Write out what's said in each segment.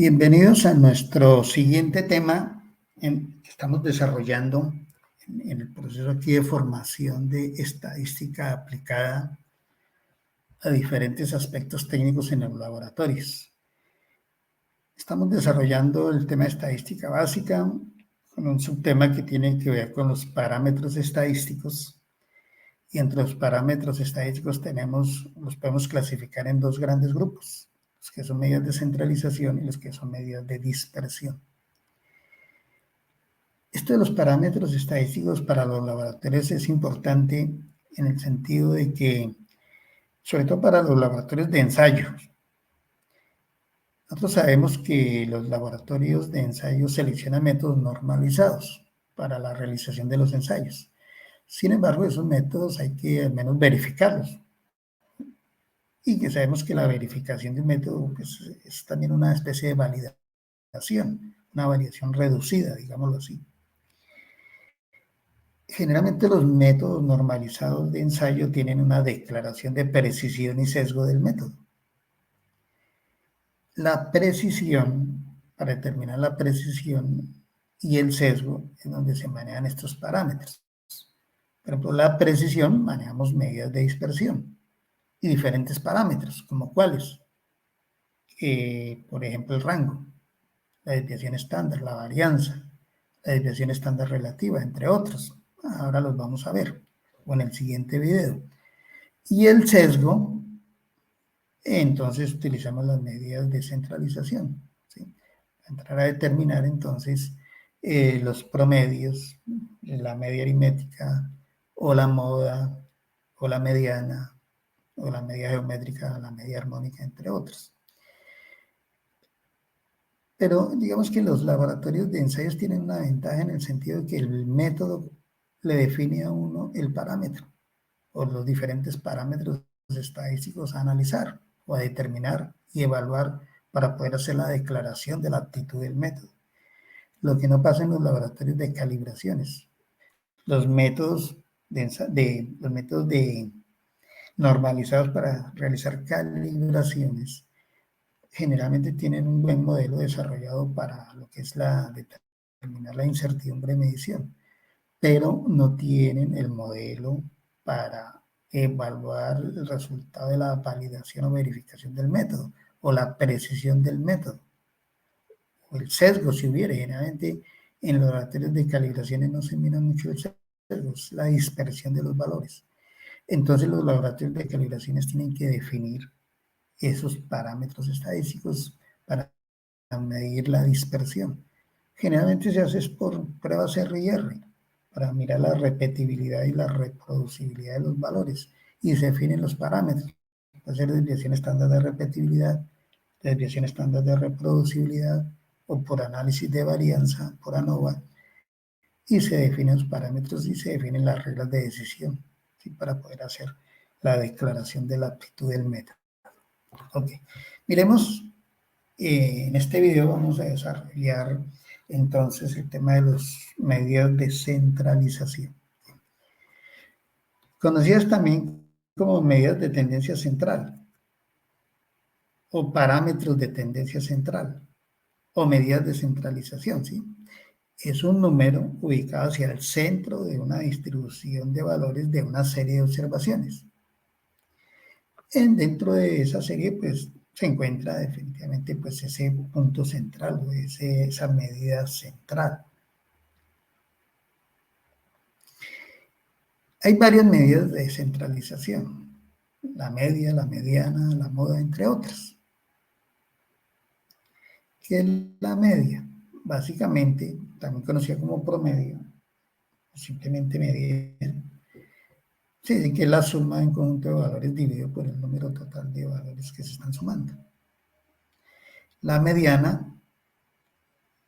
Bienvenidos a nuestro siguiente tema que estamos desarrollando en el proceso aquí de formación de estadística aplicada a diferentes aspectos técnicos en los laboratorios. Estamos desarrollando el tema de estadística básica con un subtema que tiene que ver con los parámetros estadísticos. Y entre los parámetros estadísticos los podemos clasificar en dos grandes grupos: los que son medidas de centralización y los que son medidas de dispersión. Esto de los parámetros estadísticos para los laboratorios es importante en el sentido de que, sobre todo para los laboratorios de ensayo, nosotros sabemos que los laboratorios de ensayo seleccionan métodos normalizados para la realización de los ensayos. Sin embargo, esos métodos hay que al menos verificarlos. Y que sabemos que la verificación de un método pues, es también una especie de validación, una validación reducida, digámoslo así. Generalmente los métodos normalizados de ensayo tienen una declaración de precisión y sesgo del método. La precisión, para determinar la precisión y el sesgo, es donde se manejan estos parámetros. Por ejemplo, la precisión manejamos medidas de dispersión y diferentes parámetros, como cuáles. Por ejemplo, el rango, la desviación estándar, la varianza, la desviación estándar relativa, entre otros. Ahora los vamos a ver, o en el siguiente video. Y el sesgo, entonces utilizamos las medidas de centralización, ¿sí? Entrar a determinar entonces los promedios, la media aritmética, o la moda, o la mediana, o la media geométrica, la media armónica, entre otros. Pero digamos que los laboratorios de ensayos tienen una ventaja en el sentido de que el método le define a uno el parámetro o los diferentes parámetros estadísticos a analizar o a determinar y evaluar para poder hacer la declaración de la aptitud del método. Lo que no pasa en los laboratorios de calibraciones. Los métodos normalizados para realizar calibraciones generalmente tienen un buen modelo desarrollado para lo que es determinar la incertidumbre de medición, pero no tienen el modelo para evaluar el resultado de la validación o verificación del método, o la precisión del método, o el sesgo, si hubiera. Generalmente en los laboratorios de calibraciones no se mira mucho el sesgo, es la dispersión de los valores. Entonces los laboratorios de calibraciones tienen que definir esos parámetros estadísticos para medir la dispersión. Generalmente se hace por pruebas R y R, para mirar la repetibilidad y la reproducibilidad de los valores, y se definen los parámetros. Puede ser desviación estándar de repetibilidad, desviación estándar de reproducibilidad, o por análisis de varianza, por ANOVA, y se definen los parámetros y se definen las reglas de decisión, ¿sí? Para poder hacer la declaración de la aptitud del método. Ok, miremos, en este video vamos a desarrollar entonces el tema de las medidas de centralización, conocidas también como medidas de tendencia central, o parámetros de tendencia central, o medidas de centralización, ¿sí? Es un número ubicado hacia el centro de una distribución de valores de una serie de observaciones. Dentro de esa serie, pues, se encuentra definitivamente pues, ese punto central, o esa medida central. Hay varias medidas de centralización: la media, la mediana, la moda, entre otras. ¿Qué es la media? Básicamente, también conocida como promedio, o simplemente media, se dice que es la suma en conjunto de valores dividido por el número total de valores que se están sumando. La mediana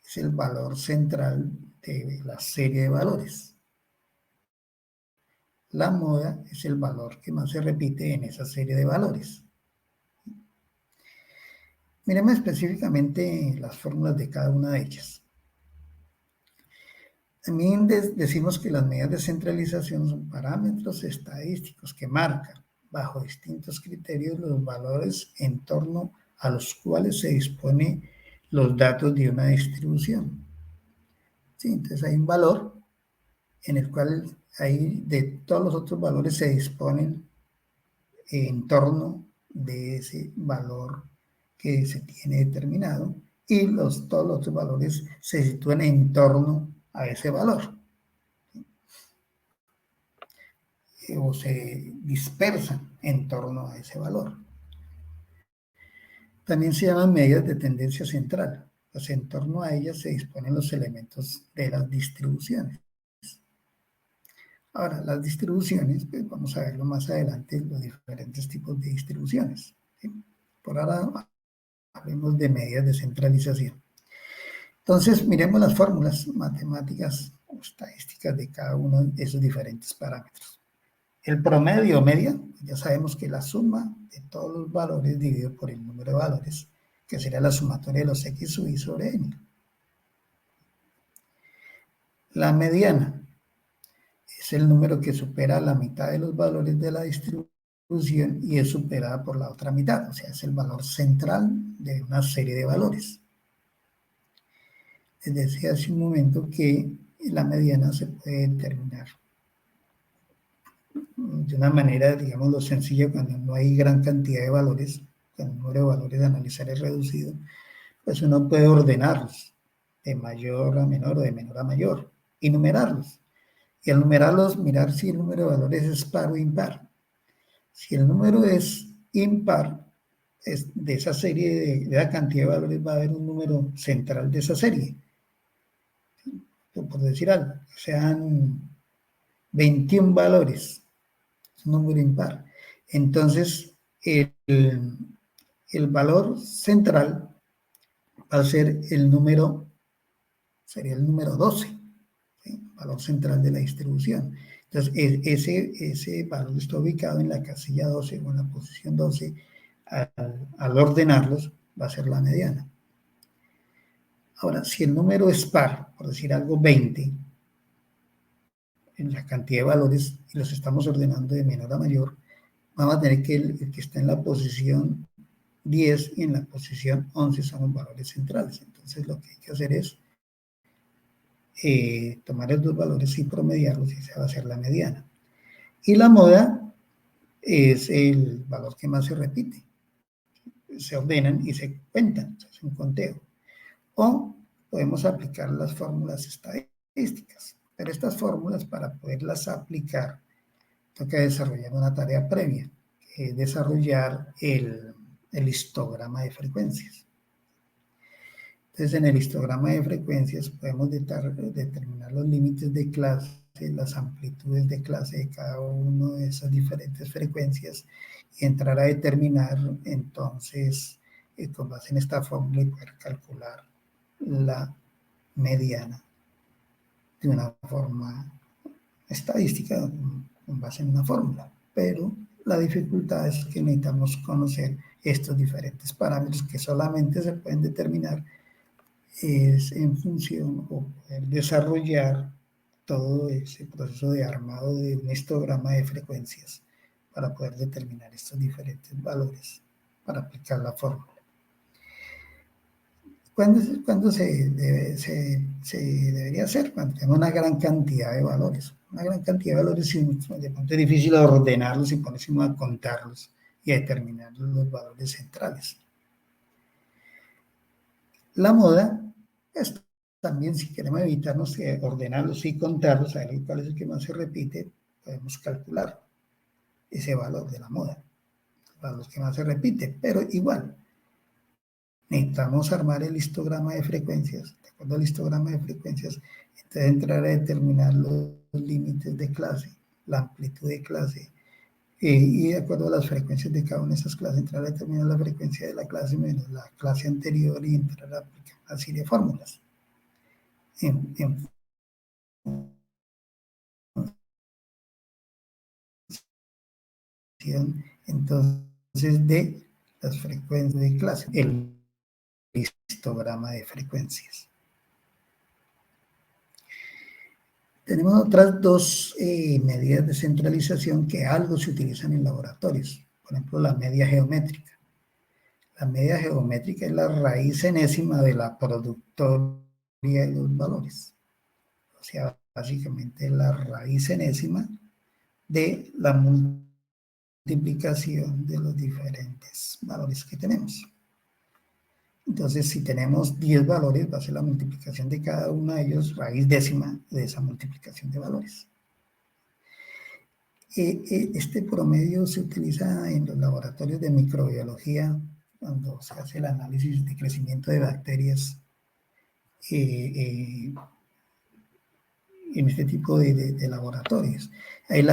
es el valor central de la serie de valores. La moda es el valor que más se repite en esa serie de valores. Miremos específicamente las fórmulas de cada una de ellas. También decimos que las medidas de centralización son parámetros estadísticos que marcan, bajo distintos criterios, los valores en torno a los cuales se dispone los datos de una distribución. ¿Sí? Entonces hay un valor en el cual ahí de todos los otros valores se disponen en torno de ese valor que se tiene determinado y todos los otros valores se sitúan en torno a ese valor o se dispersan en torno a ese valor. También se llaman medidas de tendencia central, pues en torno a ellas se disponen los elementos de las distribuciones. Ahora, las distribuciones, pues vamos a verlo más adelante, los diferentes tipos de distribuciones. ¿Sí? Por ahora hablemos de medidas de centralización. Entonces, miremos las fórmulas matemáticas o estadísticas de cada uno de esos diferentes parámetros. El promedio o media, ya sabemos que la suma de todos los valores dividido por el número de valores, que sería la sumatoria de los x sub i sobre n. La mediana es el número que supera la mitad de los valores de la distribución y es superada por la otra mitad, o sea, es el valor central de una serie de valores. Les decía hace un momento que la mediana se puede determinar de una manera, digámoslo, sencilla, cuando no hay gran cantidad de valores, cuando el número de valores a analizar es reducido, pues uno puede ordenarlos de mayor a menor o de menor a mayor y numerarlos. Y al numerarlos, mirar si el número de valores es par o impar. Si el número es impar, de esa serie, de la cantidad de valores, va a haber un número central de esa serie. Por decir algo, sean 21 valores, es un número impar. Entonces, el valor central va a ser el número, sería el número 12, ¿sí? Valor central de la distribución. Entonces, ese valor está ubicado en la casilla 12 o en la posición 12. Al ordenarlos, va a ser la mediana. Ahora, si el número es par, por decir algo, 20, en la cantidad de valores, y los estamos ordenando de menor a mayor, vamos a tener que el que está en la posición 10 y en la posición 11 son los valores centrales. Entonces, lo que hay que hacer es tomar esos dos valores y promediarlos y esa va a ser la mediana. Y la moda es el valor que más se repite. Se ordenan y se cuentan, se hace un conteo. O podemos aplicar las fórmulas estadísticas. Pero estas fórmulas, para poderlas aplicar, toca desarrollar una tarea previa, que es desarrollar el histograma de frecuencias. Entonces, en el histograma de frecuencias podemos determinar los límites de clase, las amplitudes de clase de cada una de esas diferentes frecuencias y entrar a determinar, entonces, con base en esta fórmula y poder calcular la mediana de una forma estadística con base en una fórmula. Pero la dificultad es que necesitamos conocer estos diferentes parámetros que solamente se pueden determinar es en función o poder desarrollar todo ese proceso de armado de un histograma de frecuencias para poder determinar estos diferentes valores para aplicar la fórmula. ¿Cuándo se debería hacer? Cuando tenemos una gran cantidad de valores. Una gran cantidad de valores, de pronto es difícil ordenarlos y ponerse a contarlos y a determinar los valores centrales. La moda es también, si queremos evitarnos ordenarlos y contarlos, a ver cuál es el que más se repite, podemos calcular ese valor de la moda, el valor que más se repite, pero igual necesitamos armar el histograma de frecuencias. De acuerdo al histograma de frecuencias, entonces entrar a determinar los límites de clase, la amplitud de clase, y de acuerdo a las frecuencias de cada una de esas clases, entrar a determinar la frecuencia de la clase menos la clase anterior y entrar a aplicar una serie de fórmulas. Entonces, de las frecuencias de clase, el histograma de frecuencias. Tenemos otras dos medidas de centralización que algo se utilizan en laboratorios. Por ejemplo, la media geométrica. La media geométrica es la raíz enésima de la productoria de los valores. O sea, básicamente la raíz enésima de la multiplicación de los diferentes valores que tenemos. Entonces, si tenemos 10 valores, va a ser la multiplicación de cada uno de ellos, raíz décima de esa multiplicación de valores. Este promedio se utiliza en los laboratorios de microbiología cuando se hace el análisis de crecimiento de bacterias en este tipo de laboratorios. Ahí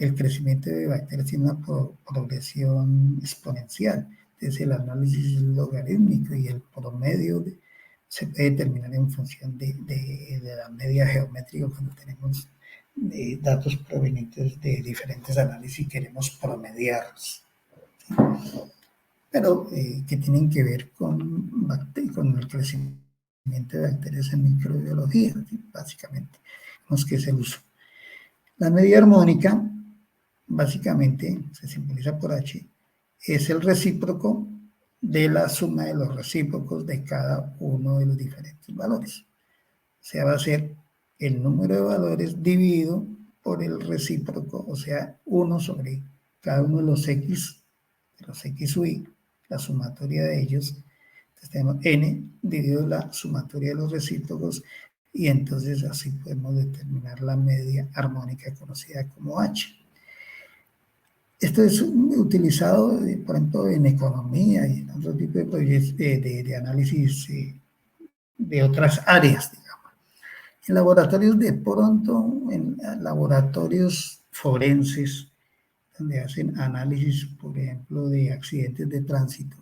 el crecimiento de bacterias tiene una progresión exponencial. Entonces el análisis logarítmico y el promedio se puede determinar en función de la media geométrica cuando tenemos datos provenientes de diferentes análisis y queremos promediarlos. ¿Sí? Pero que tienen que ver con el crecimiento de bacterias en microbiología, ¿sí? Básicamente, que es el uso. La media armónica, básicamente, se simboliza por H, es el recíproco de la suma de los recíprocos de cada uno de los diferentes valores. O sea, va a ser el número de valores dividido por el recíproco, o sea, 1 sobre cada uno de los X u Y, la sumatoria de ellos. Entonces tenemos N dividido la sumatoria de los recíprocos y entonces así podemos determinar la media armónica conocida como H. Esto es utilizado, por ejemplo, en economía y en otro tipo de proyectos de análisis de otras áreas, digamos. En laboratorios de pronto, en laboratorios forenses, donde hacen análisis, por ejemplo, de accidentes de tránsito,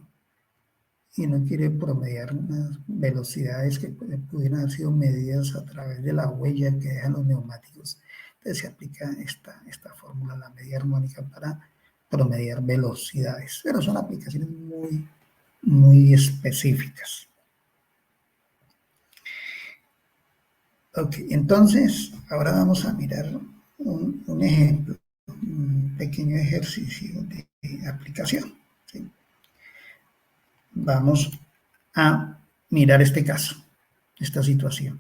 y no quiere promediar unas velocidades que pudieran haber sido medidas a través de la huella que dejan los neumáticos. Entonces se aplica esta fórmula, la media armónica, para promediar velocidades, pero son aplicaciones muy, muy específicas. Ok, entonces ahora vamos a mirar un ejemplo, un pequeño ejercicio de aplicación. ¿Sí? Vamos a mirar este caso, esta situación.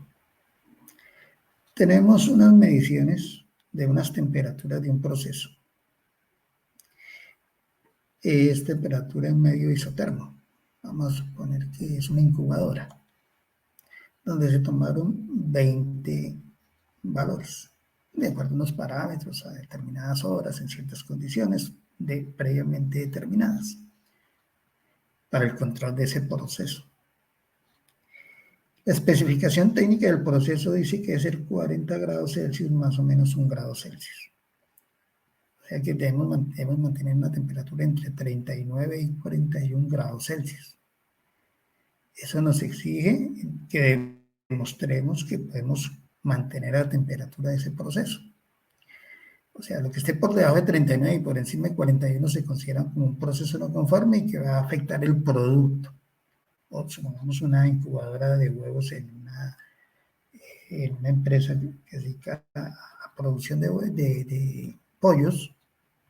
Tenemos unas mediciones de unas temperaturas de un proceso. Es temperatura en medio isotermo. Vamos a suponer que es una incubadora, donde se tomaron 20 valores, de acuerdo a unos parámetros, a determinadas horas, en ciertas condiciones previamente determinadas, para el control de ese proceso. La especificación técnica del proceso dice que debe ser 40 grados Celsius más o menos 1 grado Celsius. O sea que debemos mantener una temperatura entre 39 y 41 grados Celsius. Eso nos exige que demostremos que podemos mantener la temperatura de ese proceso. O sea, lo que esté por debajo de 39 y por encima de 41 se considera como un proceso no conforme y que va a afectar el producto. O supongamos una incubadora de huevos en una empresa que se dedica a producción de pollos,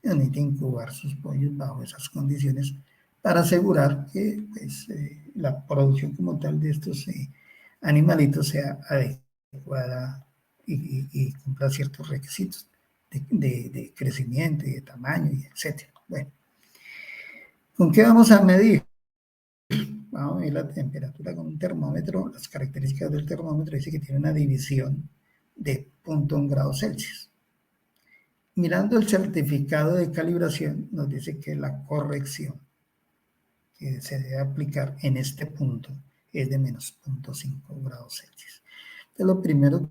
necesita incubar sus pollos bajo esas condiciones para asegurar que pues, la producción como tal de estos animalitos sea adecuada y cumpla ciertos requisitos de crecimiento y de tamaño, y etc. Bueno, ¿con qué vamos a medir? Vamos a medir la temperatura con un termómetro. Las características del termómetro dice que tiene una división de 0.1 grados Celsius. Mirando el certificado de calibración, nos dice que la corrección que se debe aplicar en este punto es de menos 0.5 grados Celsius. Entonces, lo primero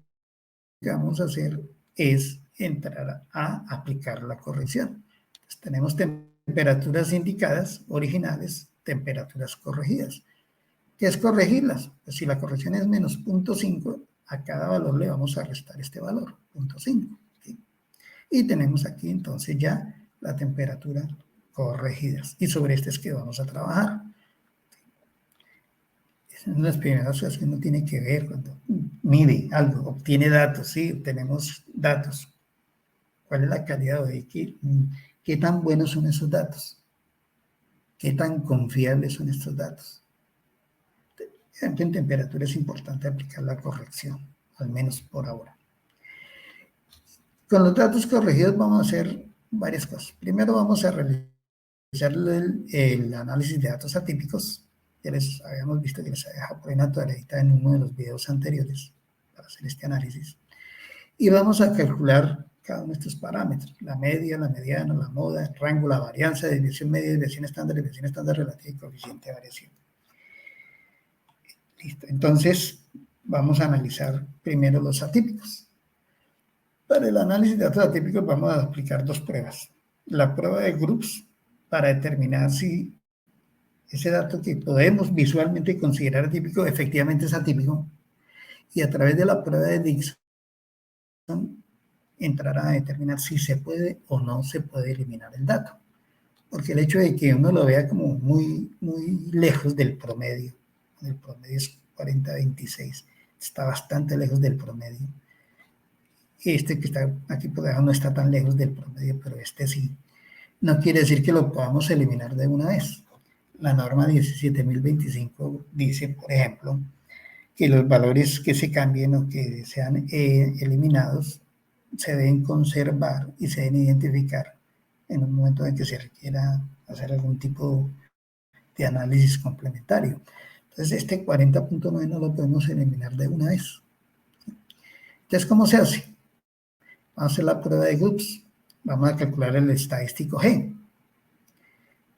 que vamos a hacer es entrar a aplicar la corrección. Entonces, tenemos temperaturas indicadas, originales, temperaturas corregidas. ¿Qué es corregirlas? Pues si la corrección es menos 0.5, a cada valor le vamos a restar este valor, 0.5. ¿Sí? Y tenemos aquí entonces ya la temperatura corregidas. Y sobre este es que vamos a trabajar. Esas son las primeras cosas que uno tiene que ver cuando mide algo, obtiene datos. Sí, obtenemos datos. ¿Cuál es la calidad de qué tan buenos son esos datos? ¿Qué tan confiables son estos datos? En temperatura es importante aplicar la corrección, al menos por ahora. Con los datos corregidos vamos a hacer varias cosas. Primero vamos a realizar el análisis de datos atípicos. Ya les habíamos visto que les había dejado por ahí una tareita en uno de los videos anteriores para hacer este análisis. Y vamos a calcular cada uno de estos parámetros: la media, la mediana, la moda, el rango, la varianza, desviación media, desviación estándar relativa y coeficiente de variación. Listo. Entonces, vamos a analizar primero los atípicos. Para el análisis de datos atípicos vamos a aplicar dos pruebas. La prueba de groups, para determinar si ese dato que podemos visualmente considerar atípico efectivamente es atípico, y a través de la prueba de Dixon entrar a determinar si se puede o no se puede eliminar el dato. Porque el hecho de que uno lo vea como muy lejos del promedio es 40-26, está bastante lejos del promedio. Este que está aquí por debajo no está tan lejos del promedio, pero este sí. No quiere decir que lo podamos eliminar de una vez. La norma 17.025 dice, por ejemplo, que los valores que se cambien o que sean eliminados se deben conservar y se deben identificar en un momento en que se requiera hacer algún tipo de análisis complementario. Entonces, este 40.9 no lo podemos eliminar de una vez. Entonces, ¿cómo se hace? Vamos a hacer la prueba de groups. Vamos a calcular el estadístico G.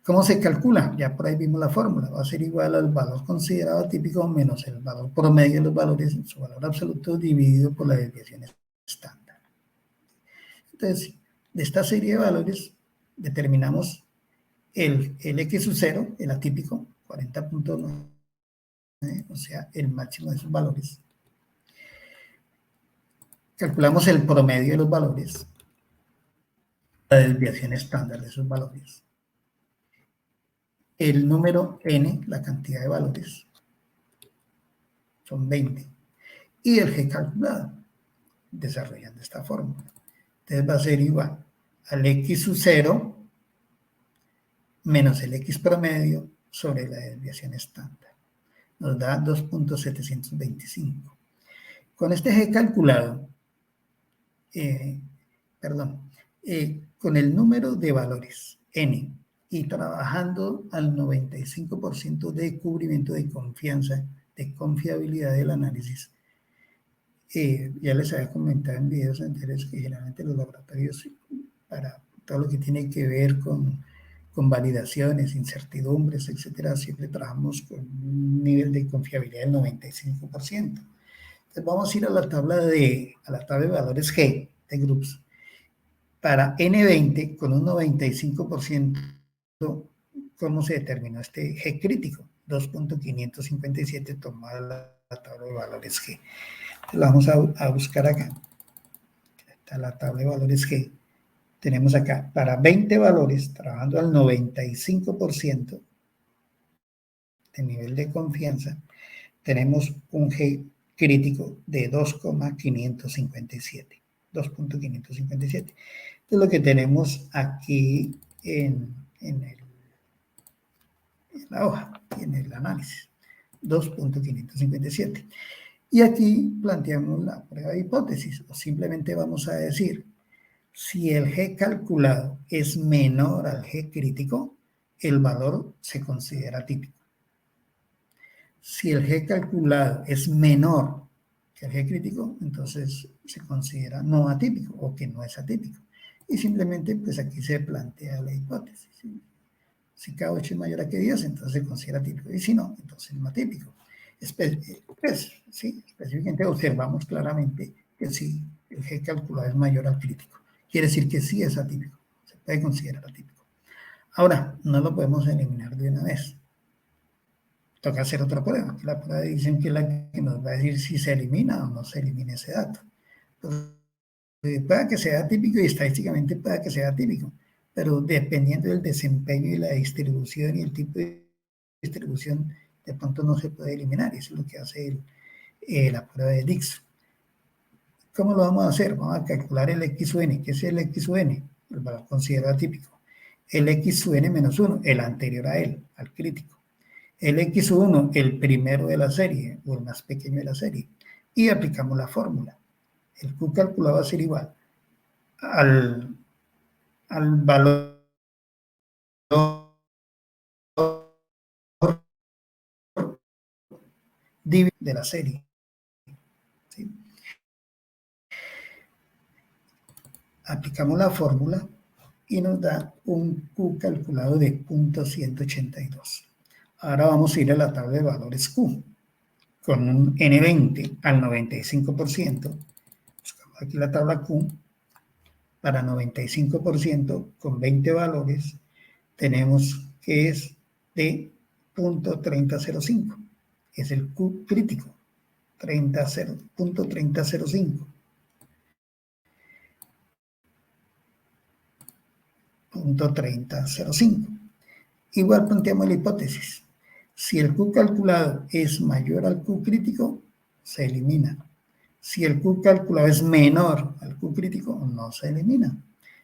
¿Cómo se calcula? Ya por ahí vimos la fórmula. Va a ser igual al valor considerado atípico menos el valor promedio de los valores en su valor absoluto dividido por la desviación estándar. Entonces, de esta serie de valores determinamos el X sub 0, el atípico, 40.9, o sea, el máximo de esos valores. Calculamos el promedio de los valores, la desviación estándar de esos valores, el número n, la cantidad de valores, son 20, y el G calculado, desarrollando esta fórmula. Entonces va a ser igual al X sub 0 menos el X promedio sobre la desviación estándar. Nos da 2.725. Con este G calculado, con el número de valores n y trabajando al 95% de cubrimiento de confianza, de confiabilidad del análisis, ya les había comentado en videos anteriores que generalmente los laboratorios, para todo lo que tiene que ver con validaciones, incertidumbres, etcétera, siempre trabajamos con un nivel de confiabilidad del 95%. Entonces vamos a ir a la tabla de valores G de groups. Para N20 con un 95%, ¿cómo se determinó este G crítico? 2.557 tomada la tabla de valores G. Entonces la vamos a buscar acá. Está la tabla de valores G. Tenemos acá para 20 valores, trabajando al 95% de nivel de confianza, tenemos un G crítico de 2.557. 2.557. Esto es lo que tenemos aquí en la hoja, en el análisis. 2.557. Y aquí planteamos la prueba de hipótesis, o simplemente vamos a decir, si el G calculado es menor al G crítico, el valor se considera típico. Si el G calculado es menor que el G crítico, entonces se considera no atípico o que no es atípico. Y simplemente, pues aquí se plantea la hipótesis. Si K8 es mayor a K10, entonces se considera atípico. Y si no, entonces no atípico. Pues, sí, específicamente observamos claramente que si el G calculado es mayor al crítico, quiere decir que sí es atípico, se puede considerar atípico. Ahora, no lo podemos eliminar de una vez. Toca hacer otra prueba. La prueba dicen que es la que nos va a decir si se elimina o no se elimina ese dato. Entonces, pueda que sea atípico y estadísticamente pueda que sea atípico, pero dependiendo del desempeño y la distribución y el tipo de distribución, de pronto no se puede eliminar. Eso es lo que hace la prueba de Dixon. ¿Cómo lo vamos a hacer? Vamos a calcular el X u N. ¿Qué es el X u N? El valor considerado atípico. el X sub n menos 1, el anterior a él, al crítico. El X sub 1, el primero de la serie, o el más pequeño de la serie. Y aplicamos la fórmula. El Q calculado va a ser igual al valor de la serie. ¿Sí? Aplicamos la fórmula y nos da un Q calculado de 0.182. Ahora vamos a ir a la tabla de valores Q. Con un N20 al 95%, buscamos aquí la tabla Q, para 95% con 20 valores, tenemos que es de 0.3005, es el Q crítico, 0.3005. 0.3005. Igual planteamos la hipótesis. Si el Q calculado es mayor al Q crítico, se elimina. Si el Q calculado es menor al Q crítico, no se elimina.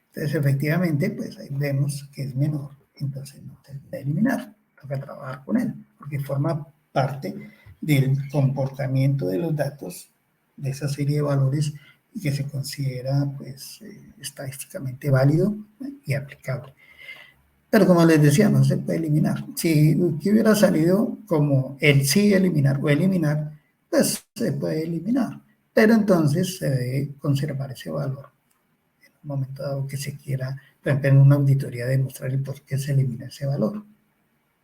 Entonces, efectivamente, pues ahí vemos que es menor. Entonces, no se puede eliminar. Toca trabajar con él, porque forma parte del comportamiento de los datos de esa serie de valores y que se considera, pues, estadísticamente válido y aplicable. Pero como les decía, no se puede eliminar. Si hubiera salido como el sí eliminar o eliminar, pues se puede eliminar. Pero entonces se debe conservar ese valor. En un momento dado que se quiera, por ejemplo, en una auditoría, demostrar el por qué se elimina ese valor.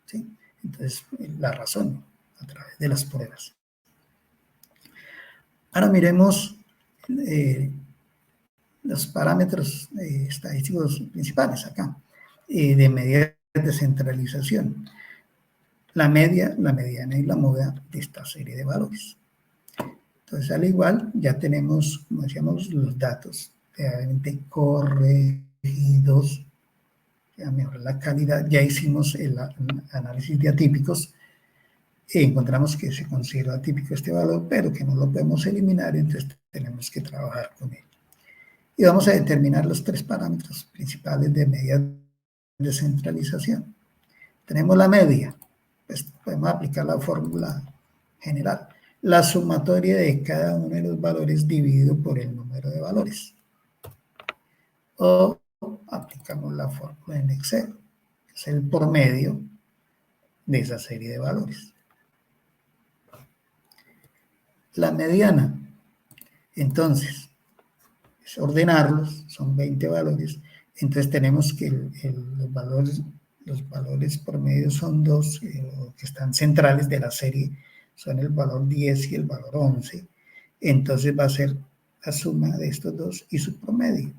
¿Sí? Entonces, la razón a través de las pruebas. Ahora miremos los parámetros estadísticos principales acá, de medida de descentralización. La media, la mediana y la moda de esta serie de valores. Entonces, al igual, ya tenemos, como decíamos, los datos realmente corregidos, ya mejorar la calidad, ya hicimos el análisis de atípicos, encontramos que se considera atípico este valor, pero que no lo podemos eliminar, entonces tenemos que trabajar con él. Y vamos a determinar los tres parámetros principales de media de centralización. Tenemos la media, pues podemos aplicar la fórmula general. La sumatoria de cada uno de los valores dividido por el número de valores. O aplicamos la fórmula en Excel, que es el promedio de esa serie de valores. La mediana, entonces, es ordenarlos, son 20 valores, entonces tenemos que los valores promedio son dos, que están centrales de la serie, son el valor 10 y el valor 11, entonces va a ser la suma de estos dos y su promedio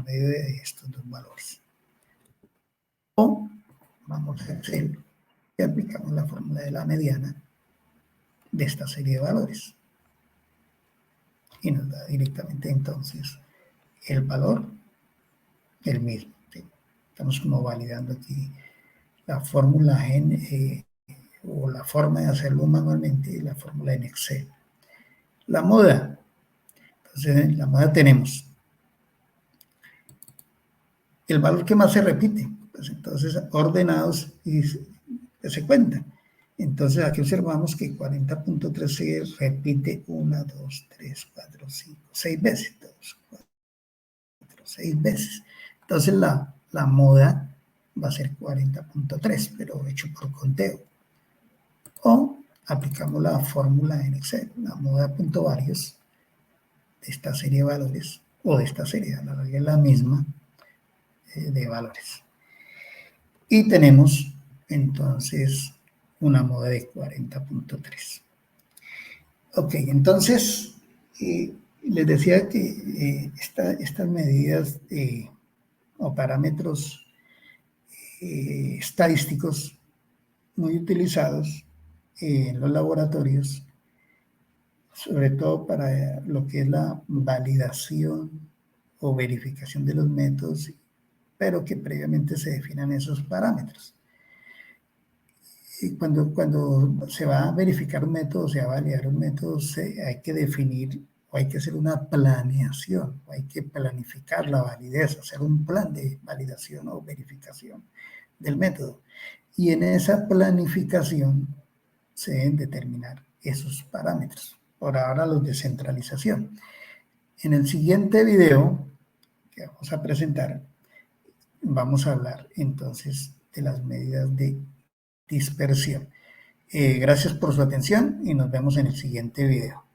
de estos dos valores. O vamos a Excel y aplicamos la fórmula de la mediana de esta serie de valores. Y nos da directamente entonces el valor del mismo. ¿Sí? Estamos como validando aquí la fórmula o la forma de hacerlo manualmente, la fórmula en Excel. La moda. Entonces, en la moda tenemos el valor que más se repite. Pues entonces, ordenados y se cuentan. Entonces, aquí observamos que 40.3 se repite 1, 2, 3, 4, 5, 6 veces. 2, 4, 6 veces. Entonces, la moda va a ser 40.3, pero hecho por conteo. O aplicamos la fórmula en Excel, la moda.varios de esta serie de valores, o de esta serie, a la larga es la misma, de valores. Y tenemos entonces una moda de 40.3. Ok, entonces les decía que estas medidas o parámetros estadísticos muy utilizados en los laboratorios, sobre todo para lo que es la validación o verificación de los métodos, pero que previamente se definan esos parámetros. Y cuando se va a verificar un método, se va a validar un método, hay que definir o hay que hacer una planeación, o hay que planificar la validez, hacer un plan de validación o verificación del método. Y en esa planificación se deben determinar esos parámetros. Por ahora los de centralización. En el siguiente video que vamos a presentar, vamos a hablar entonces de las medidas de dispersión. Gracias por su atención y nos vemos en el siguiente video.